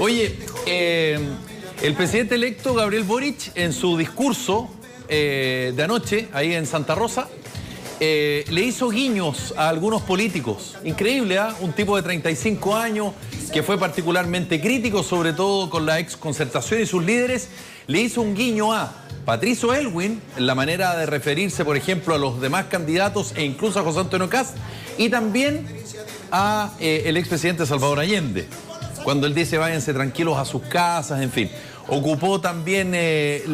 Oye, el presidente electo Gabriel Boric, en su discurso de anoche, ahí en Santa Rosa, le hizo guiños a algunos políticos. Increíble, ¿ah? Un tipo de 35 años que fue particularmente crítico, sobre todo con la exconcertación y sus líderes, le hizo un guiño a Patricio Aylwin, en la manera de referirse, por ejemplo, a los demás candidatos e incluso a José Antonio Kast, y también a el expresidente Salvador Allende, cuando él dice váyanse tranquilos a sus casas, en fin. Ocupó también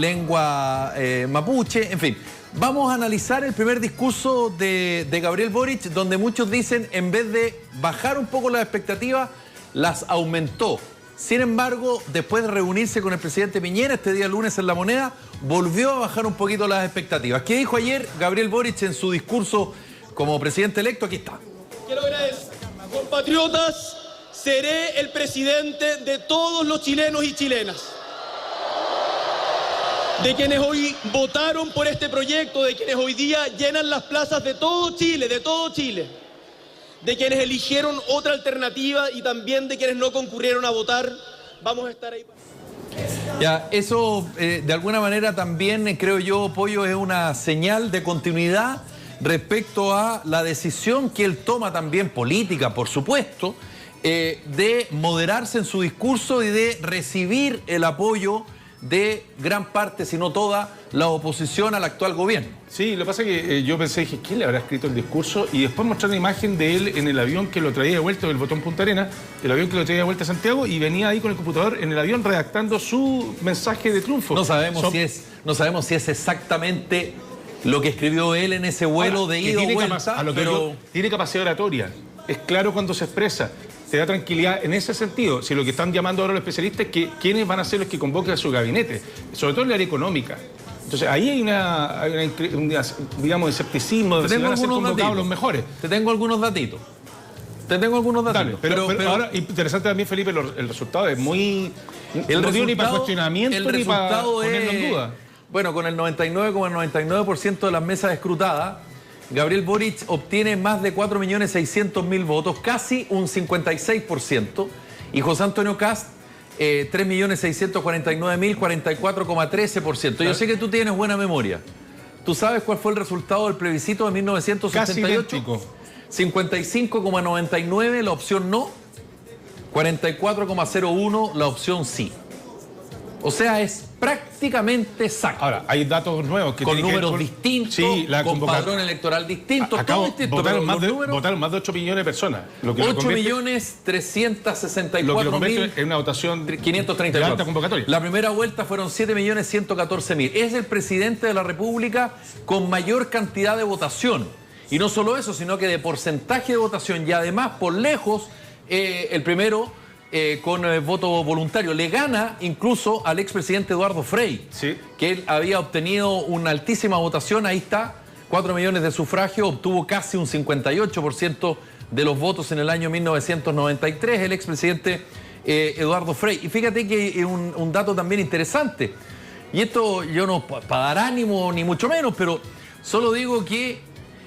lengua mapuche, en fin. Vamos a analizar el primer discurso de Gabriel Boric, donde muchos dicen, en vez de bajar un poco las expectativas, las aumentó. Sin embargo, después de reunirse con el presidente Piñera este día lunes en La Moneda, volvió a bajar un poquito las expectativas. ¿Qué dijo ayer Gabriel Boric en su discurso como presidente electo? Aquí está. Quiero agradecer, compatriotas, seré el presidente de todos los chilenos y chilenas. De quienes hoy votaron por este proyecto, de quienes hoy día llenan las plazas de todo Chile, de quienes eligieron otra alternativa y también de quienes no concurrieron a votar. Vamos a estar ahí. Ya, eso de alguna manera también, creo yo, Pollo, es una señal de continuidad respecto a la decisión que él toma también política, por supuesto, de moderarse en su discurso y de recibir el apoyo de gran parte, si no toda, la oposición al actual gobierno. Sí, lo que pasa es que yo pensé, dije, ¿quién le habrá escrito el discurso? Y después mostrar una imagen de él en el avión que lo traía de vuelta del Botón Punta Arenas, el avión que lo traía de vuelta a Santiago, y venía ahí con el computador en el avión redactando su mensaje de triunfo. No sabemos si es exactamente lo que escribió él en ese vuelo de ida o vuelta, pero tiene capacidad oratoria, es claro cuando se expresa. Te da tranquilidad en ese sentido. Si lo que están llamando ahora los especialistas es que quiénes van a ser los que convoquen a su gabinete, sobre todo en el área económica. Entonces ahí hay un digamos, escepticismo de si van a ser convocados los mejores. Te tengo algunos datitos. Dale, pero ahora, interesante también, Felipe, el resultado es muy... No dio ni para cuestionamiento ni para ponerlo en duda. Bueno, con el 99,99% de las mesas escrutadas, Gabriel Boric obtiene más de 4.600.000 votos, casi un 56%, y José Antonio Kast 3.649.000, 44,13%. Yo sé que tú tienes buena memoria. ¿Tú sabes cuál fue el resultado del plebiscito de 1988? 55,99 la opción no, 44,01 la opción sí. O sea, es prácticamente exacto. Ahora, hay datos nuevos que con números distintos, sí, con padrón electoral distinto, todo distinto. Votaron más de 8 millones de personas. 8.364.000. En una votación 534. De alta convocatoria. La primera vuelta fueron 7.114.000. Es el presidente de la República con mayor cantidad de votación. Y no solo eso, sino que de porcentaje de votación y además, por lejos, el primero... con voto voluntario. Le gana incluso al expresidente Eduardo Frei, sí, que él había obtenido una altísima votación. Ahí está, 4 millones de sufragios, obtuvo casi un 58% de los votos en el año 1993, el expresidente Eduardo Frei. Y fíjate que un dato también interesante, y esto yo no para dar ánimo ni mucho menos, pero solo digo que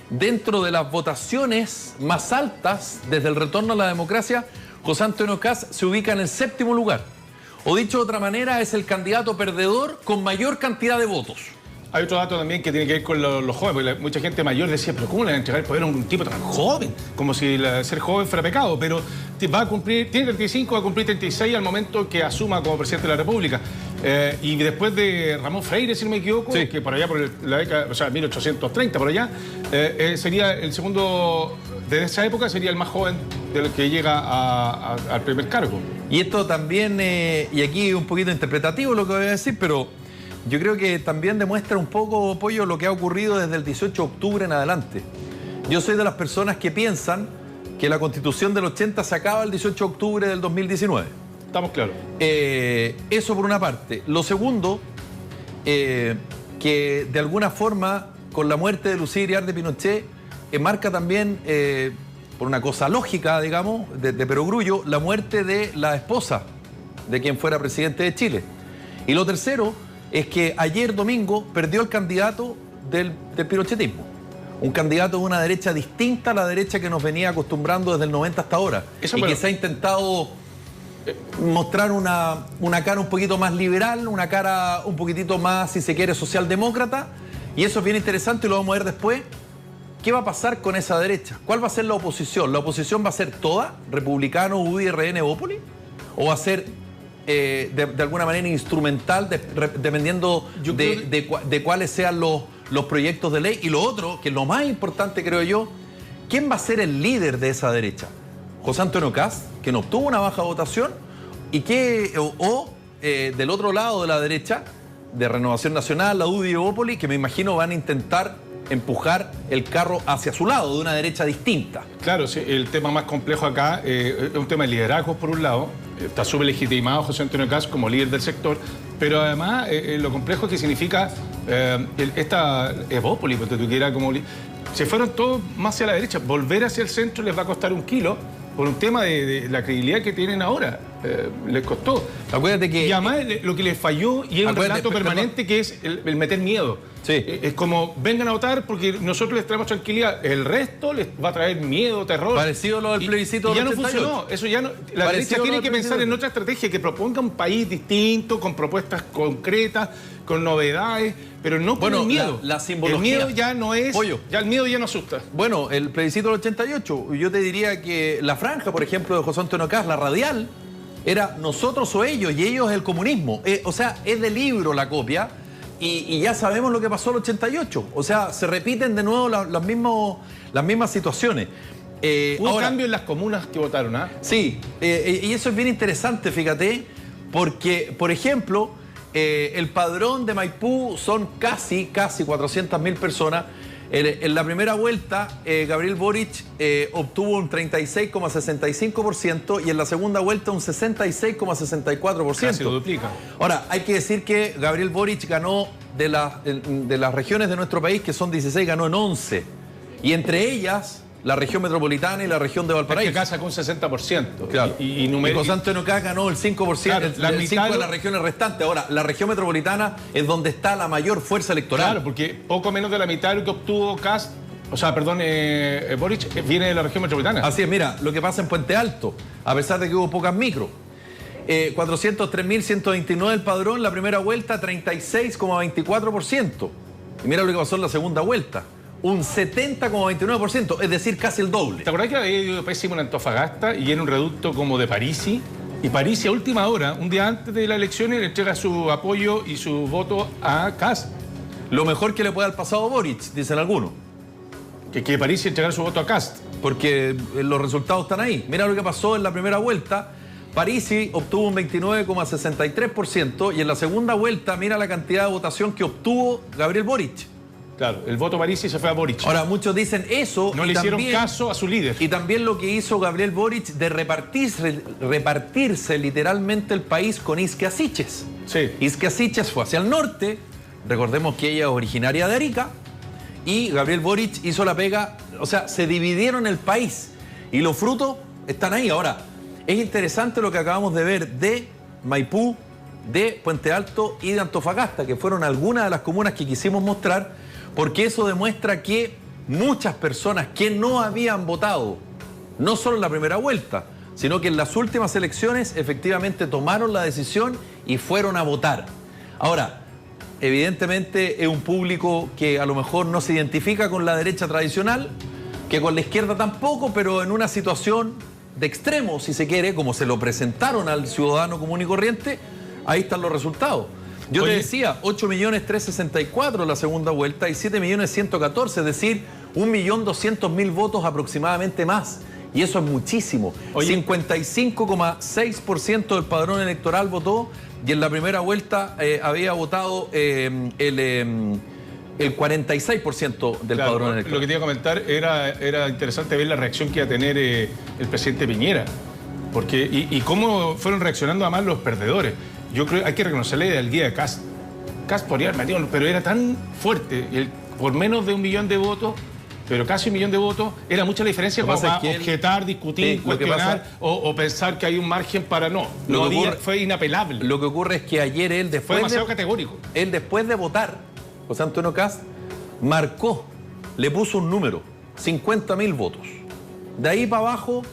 dentro de las votaciones más altas desde el retorno a la democracia, José Antonio Kast se ubica en el 7º lugar. O dicho de otra manera, es el candidato perdedor con mayor cantidad de votos. Hay otro dato también que tiene que ver con los jóvenes, porque mucha gente mayor decía, pero ¿cómo le van a entregar el poder a un tipo tan joven? Como si ser joven fuera pecado, pero va a cumplir, tiene 35, va a cumplir 36 al momento que asuma como presidente de la República. Y después de Ramón Freire, si no me equivoco, sí, que por allá por la década, o sea, 1830, por allá, sería el segundo, de esa época sería el más joven del que llega al primer cargo. Y esto también, y aquí un poquito interpretativo lo que voy a decir, pero yo creo que también demuestra un poco, Pollo, lo que ha ocurrido desde el 18 de octubre en adelante. Yo soy de las personas que piensan que la Constitución del 80 se acaba el 18 de octubre del 2019. Estamos claros. Eso por una parte. Lo segundo, que de alguna forma, con la muerte de Lucía Iriarte de Pinochet, marca también, por una cosa lógica, digamos, de perogrullo, la muerte de la esposa de quien fuera presidente de Chile. Y lo tercero es que ayer domingo perdió el candidato del pinochetismo. Un candidato de una derecha distinta a la derecha que nos venía acostumbrando desde el 90 hasta ahora. Y que se ha intentado mostrar una cara un poquito más liberal, una cara un poquitito más, si se quiere, socialdemócrata, y eso es bien interesante y lo vamos a ver después. ¿Qué va a pasar con esa derecha? ¿Cuál va a ser la oposición? ¿La oposición va a ser toda? ¿Republicano, UDI, RN, Bópoli? ¿O va a ser de alguna manera instrumental, dependiendo de cuáles sean los proyectos de ley? Y lo otro, que es lo más importante, creo yo, ¿quién va a ser el líder de esa derecha? ¿José Antonio Kast, que no obtuvo una baja votación? ¿Y del otro lado de la derecha, de Renovación Nacional, la UDI y Bópoli, que me imagino van a intentar empujar el carro hacia su lado, de una derecha distinta? Claro, sí, el tema más complejo acá es un tema de liderazgos, por un lado. Está súper legitimado José Antonio Kast como líder del sector, pero además lo complejo es que significa esta Bópoli, porque tú quieras como... Se fueron todos más hacia la derecha. Volver hacia el centro les va a costar un kilo por un tema de la credibilidad que tienen ahora. Les costó. Acuérdate que... Y además lo que les falló, y es un relato permanente, que es el meter miedo. Sí. Es como, vengan a votar porque nosotros les traemos tranquilidad. El resto les va a traer miedo, terror. Parecido lo del plebiscito y ya del no 88. funcionó. Eso ya no, la derecha tiene que pensar en otra estrategia, que proponga un país distinto, con propuestas concretas, con novedades, pero no con el miedo. La simbología. El miedo ya no es... Pollo. Ya el miedo ya no asusta. Bueno, el plebiscito del 88, yo te diría que la franja, por ejemplo, de José Antonio Kast, la radial, era nosotros o ellos, y ellos el comunismo. O sea, es de libro la copia, y ya sabemos lo que pasó el 88. O sea, se repiten de nuevo las mismas situaciones. Hubo cambio en las comunas que votaron, ¿ah? Sí, y eso es bien interesante, fíjate, porque, por ejemplo, el padrón de Maipú son casi 400.000 personas. En la primera vuelta, Gabriel Boric obtuvo un 36,65% y en la segunda vuelta un 66,64%. Casi lo duplica. Ahora, hay que decir que Gabriel Boric ganó de las regiones de nuestro país, que son 16, ganó en 11. Y entre ellas, la región metropolitana y la región de Valparaíso. Es que acá sacó un 60%. Claro. Y José Antonio Kast ganó el 5%, claro, el 5% de las regiones restantes. Ahora, la región metropolitana es donde está la mayor fuerza electoral. Claro, porque poco menos de la mitad de lo que obtuvo Kast, Boric, viene de la región metropolitana. Así es, mira, lo que pasa en Puente Alto, a pesar de que hubo pocas micro. 403.129 el padrón, la primera vuelta 36,24%. Y mira lo que pasó en la segunda vuelta. Un 70,29%, es decir, casi el doble. ¿Te acordás que había ido pésimo en Antofagasta y en un reducto como de Parisi? Y Parisi a última hora, un día antes de las elecciones, le entrega su apoyo y su voto a Kast. Lo mejor que le puede haber pasado a Boric, dicen algunos. Que Parisi entregara su voto a Kast. Porque los resultados están ahí. Mira lo que pasó en la primera vuelta. Parisi obtuvo un 29,63% y en la segunda vuelta, mira la cantidad de votación que obtuvo Gabriel Boric. Claro, el voto Parisi se fue a Boric. Ahora, muchos dicen eso. No le hicieron caso a su líder. Y también lo que hizo Gabriel Boric de repartirse literalmente el país con Isquia Siches. Sí. Isquia Siches fue hacia el norte, recordemos que ella es originaria de Arica, y Gabriel Boric hizo la pega, o sea, se dividieron el país y los frutos están ahí. Ahora, es interesante lo que acabamos de ver de Maipú, de Puente Alto y de Antofagasta, que fueron algunas de las comunas que quisimos mostrar, porque eso demuestra que muchas personas que no habían votado, no solo en la primera vuelta, sino que en las últimas elecciones efectivamente tomaron la decisión y fueron a votar. Ahora, evidentemente es un público que a lo mejor no se identifica con la derecha tradicional, que con la izquierda tampoco, pero en una situación de extremo, si se quiere, como se lo presentaron al ciudadano común y corriente, ahí están los resultados. Yo te decía, 8.364.000 la segunda vuelta y 7.114.000, es decir, 1.200.000 votos aproximadamente más. Y eso es muchísimo. 55,6% del padrón electoral votó y en la primera vuelta había votado el 46% del padrón electoral. Lo que te iba a comentar era interesante ver la reacción que iba a tener el presidente Piñera. Porque, y cómo fueron reaccionando además los perdedores. Yo creo que hay que reconocerle la guía de Kast. Kast podría haber metido, pero era tan fuerte, por menos de 1 millón de votos, pero casi 1 millón de votos, era mucha la diferencia para objetar, discutir, cuestionar o pensar que hay un margen para no. Fue inapelable. Lo que ocurre es que ayer él, fue demasiado categórico. Él después de votar, José Antonio Kast marcó, le puso un número, 50.000 votos. De ahí para abajo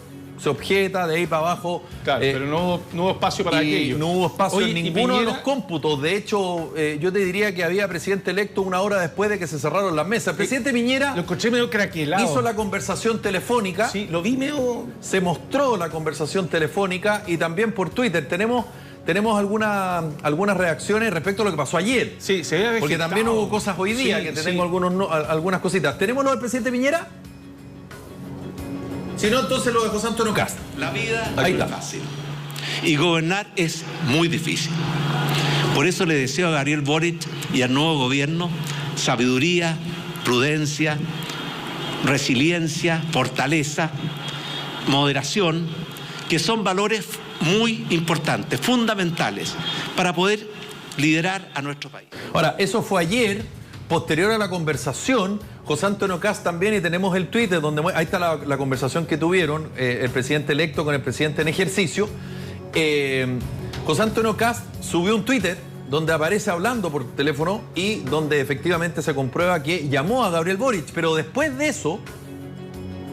se objeta, de ahí para abajo. Claro, pero no hubo espacio para aquello. No hubo espacio en ninguno de Piñera... los cómputos. De hecho, yo te diría que había presidente electo una hora después de que se cerraron las mesas. El presidente Piñera lo escuché medio craquelado. Hizo la conversación telefónica. Sí, lo vi medio... Se mostró la conversación telefónica y también por Twitter. Tenemos algunas reacciones respecto a lo que pasó ayer. Sí, se ve porque también hubo cosas hoy día, que te tengo algunas cositas. ¿Tenemos lo del presidente Piñera? Si no, entonces lo de José Antonio Kast. La vida no es fácil y gobernar es muy difícil. Por eso le deseo a Gabriel Boric y al nuevo gobierno sabiduría, prudencia, resiliencia, fortaleza, moderación, que son valores muy importantes, fundamentales, para poder liderar a nuestro país. Ahora, eso fue ayer, posterior a la conversación, José Antonio Kast también, y tenemos el tuit donde ahí está la conversación que tuvieron el presidente electo con el presidente en ejercicio. José Antonio Kast subió un Twitter donde aparece hablando por teléfono y donde efectivamente se comprueba que llamó a Gabriel Boric, pero después de eso,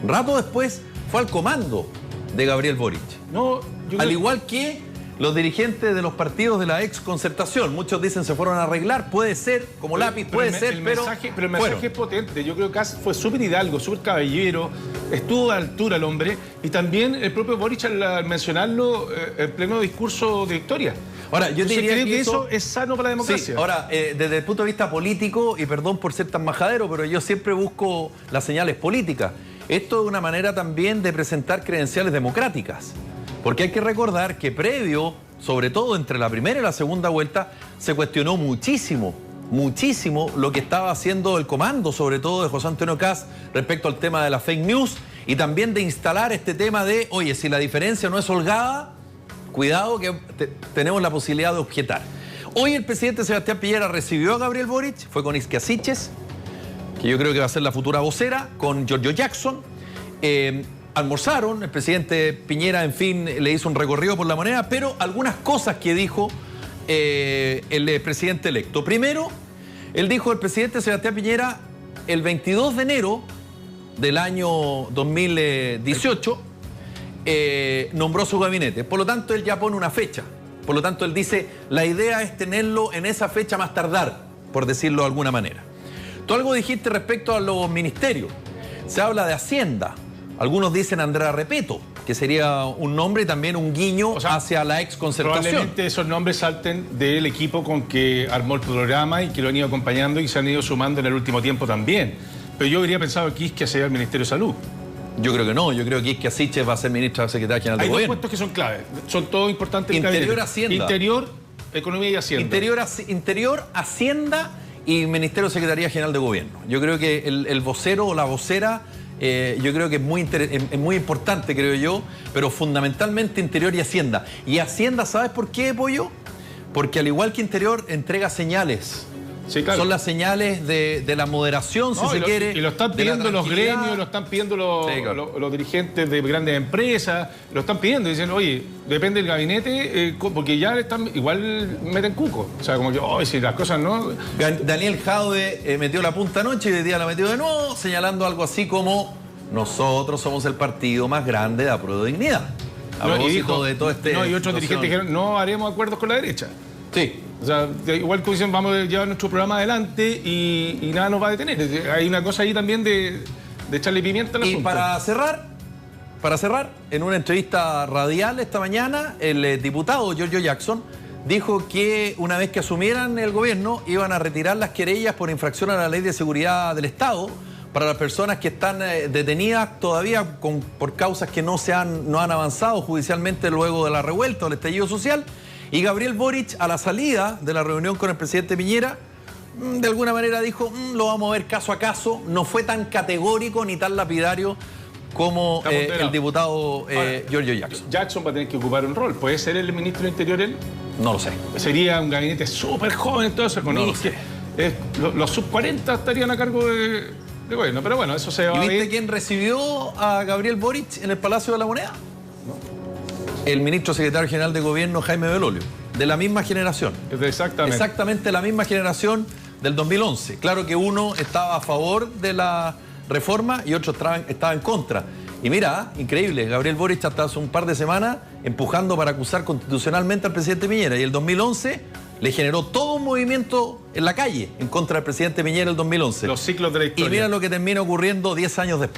rato después, fue al comando de Gabriel Boric. No, al igual que los dirigentes de los partidos de la ex concertación. Muchos dicen se fueron a arreglar, puede ser, como lápiz, puede ser, pero el mensaje es potente. Yo creo que Kast fue súper hidalgo, súper caballero, estuvo a altura el hombre, y también el propio Boric al mencionarlo en pleno discurso de victoria. Ahora, yo diría que eso es sano para la democracia. Sí, ahora, desde el punto de vista político, y perdón por ser tan majadero, pero yo siempre busco las señales políticas. Esto es una manera también de presentar credenciales democráticas. Porque hay que recordar que previo, sobre todo entre la primera y la segunda vuelta, se cuestionó muchísimo lo que estaba haciendo el comando, sobre todo de José Antonio Kast, respecto al tema de la fake news y también de instalar este tema de, oye, si la diferencia no es holgada, cuidado que tenemos la posibilidad de objetar. Hoy el presidente Sebastián Piñera recibió a Gabriel Boric, fue con Isquia Siches, que yo creo que va a ser la futura vocera, con Giorgio Jackson. Almorzaron, el presidente Piñera, en fin, le hizo un recorrido por la Moneda, pero algunas cosas que dijo el presidente electo. Primero, él dijo, el presidente Sebastián Piñera, el 22 de enero del año 2018, nombró su gabinete. Por lo tanto, él ya pone una fecha. Por lo tanto, él dice, la idea es tenerlo en esa fecha más tardar, por decirlo de alguna manera. Tú algo dijiste respecto a los ministerios. Se habla de Hacienda. Algunos dicen Andrea Repeto, que sería un nombre y también un guiño, o sea, hacia la ex concertación. Probablemente esos nombres salten del equipo con que armó el programa y que lo han ido acompañando y se han ido sumando en el último tiempo también. Pero yo habría pensado que Isquia sería el Ministerio de Salud. Yo creo que no, yo creo que Isquia Siches va a ser ministra secretaria general de Gobierno. Hay dos puestos que son claves, son todos importantes. Interior, Hacienda. Interior, Economía y Hacienda. Interior, Hacienda y Ministerio de Secretaría General de Gobierno. Yo creo que el vocero o la vocera, yo creo que es muy importante, creo yo, pero fundamentalmente Interior y Hacienda. Y Hacienda, ¿sabes por qué, Pollo? Porque al igual que Interior, entrega señales. Sí, claro. Son las señales de la moderación, si se quiere. Y lo están pidiendo los gremios, lo están pidiendo los dirigentes de grandes empresas, lo están pidiendo. Dicen, oye, depende del gabinete, porque ya están, igual meten cuco. O sea, como que, oh, si las cosas no... Daniel Jadwe metió la punta anoche y hoy día la metió de nuevo, señalando algo así como, nosotros somos el partido más grande de Apruebo Dignidad. A propósito de todo este... No, y otros dirigentes dijeron, no haremos acuerdos con la derecha. Sí. O sea, igual que dicen, vamos a llevar nuestro programa adelante y nada nos va a detener. Hay una cosa ahí también de echarle pimienta al asunto. Y para cerrar, en una entrevista radial esta mañana, el diputado Giorgio Jackson dijo que una vez que asumieran el gobierno iban a retirar las querellas por infracción a la Ley de Seguridad del Estado para las personas que están detenidas todavía por causas que no han avanzado judicialmente luego de la revuelta o el estallido social. Y Gabriel Boric, a la salida de la reunión con el presidente Piñera, de alguna manera dijo, lo vamos a ver caso a caso. No fue tan categórico ni tan lapidario como el diputado Giorgio Jackson. Jackson va a tener que ocupar un rol. ¿Puede ser el ministro de Interior él? No lo sé. Sería un gabinete súper joven, todo eso. Con no lo sé. Los sub-40 estarían a cargo de gobierno. Pero bueno, eso se va a ver. ¿Y viste quién recibió a Gabriel Boric en el Palacio de la Moneda? El ministro secretario general de Gobierno, Jaime Belolio, de la misma generación. Exactamente la misma generación del 2011. Claro que uno estaba a favor de la reforma y otro estaba en contra. Y mira, increíble, Gabriel Boric hasta hace un par de semanas empujando para acusar constitucionalmente al presidente Piñera, y el 2011 le generó todo un movimiento en la calle en contra del presidente Piñera el 2011. Los ciclos de la historia. Y mira lo que termina ocurriendo 10 años después.